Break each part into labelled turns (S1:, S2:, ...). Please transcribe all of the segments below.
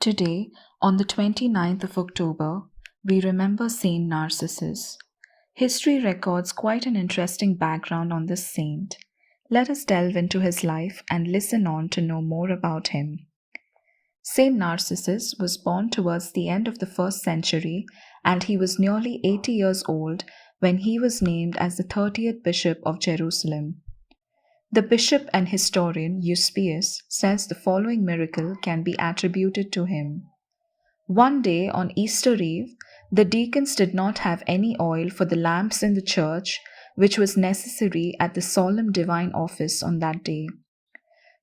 S1: Today, on the 29th of October, we remember Saint Narcissus. History records quite an interesting background on this saint. Let us delve into his life and listen on to know more about him. Saint Narcissus was born towards the end of the 1st century, and he was nearly 80 years old when he was named as the 30th Bishop of Jerusalem. The bishop and historian Eusebius says the following miracle can be attributed to him. One day on Easter Eve, the deacons did not have any oil for the lamps in the church, which was necessary at the solemn divine office on that day.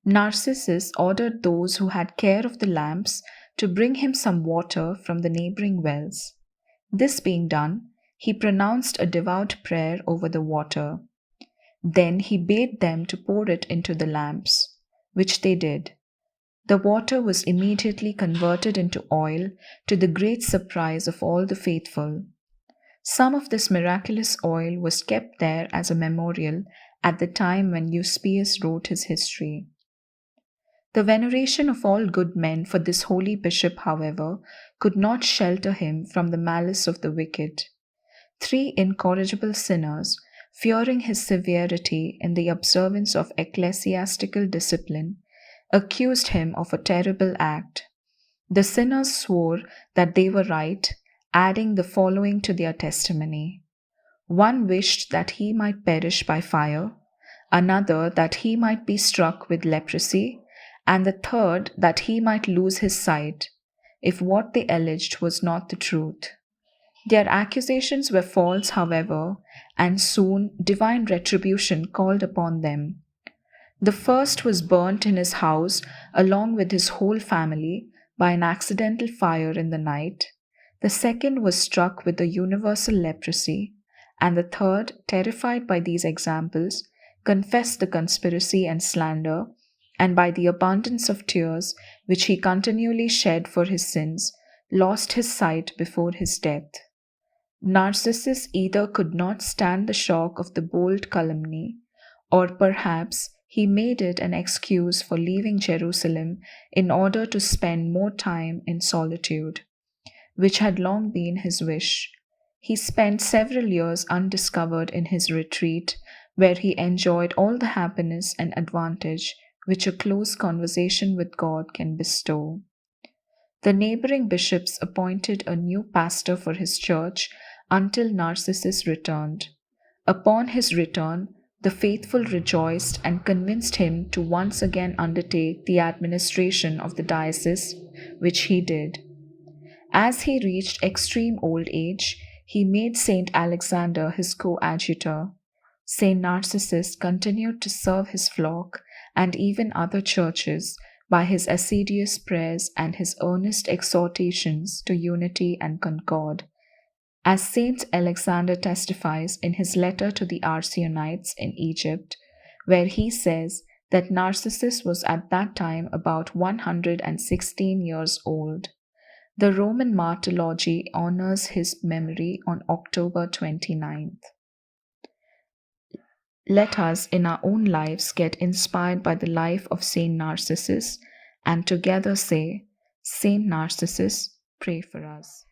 S1: Narcissus ordered those who had care of the lamps to bring him some water from the neighboring wells. This being done, he pronounced a devout prayer over the water. Then he bade them to pour it into the lamps, which they did. The water was immediately converted into oil, to the great surprise of all the faithful. Some of this miraculous oil was kept there as a memorial at the time when Eusebius wrote his history. The veneration of all good men for this holy bishop, however, could not shelter him from the malice of the wicked. 3 incorrigible sinners, fearing his severity in the observance of ecclesiastical discipline, accused him of a terrible act. The sinners swore that they were right, adding the following to their testimony. One wished that he might perish by fire, another that he might be struck with leprosy, and the third that he might lose his sight, if what they alleged was not the truth. Their accusations were false, however, and soon divine retribution called upon them. The first was burnt in his house along with his whole family by an accidental fire in the night. The second was struck with the universal leprosy, and the third, terrified by these examples, confessed the conspiracy and slander, and by the abundance of tears which he continually shed for his sins, lost his sight before his death. Narcissus either could not stand the shock of the bold calumny, or perhaps he made it an excuse for leaving Jerusalem in order to spend more time in solitude, which had long been his wish. He spent several years undiscovered in his retreat, where he enjoyed all the happiness and advantage which a close conversation with God can bestow. The neighboring bishops appointed a new pastor for his church until Narcissus returned. Upon his return, the faithful rejoiced and convinced him to once again undertake the administration of the diocese, which he did. As he reached extreme old age, he made Saint Alexander his coadjutor. Saint Narcissus continued to serve his flock and even other churches by his assiduous prayers and his earnest exhortations to unity and concord. As Saint Alexander testifies in his letter to the Arsenionites in Egypt, where he says that Narcissus was at that time about 116 years old. The Roman Martyrology honors his memory on October 29th. Let us in our own lives get inspired by the life of Saint Narcissus and together say, Saint Narcissus, pray for us.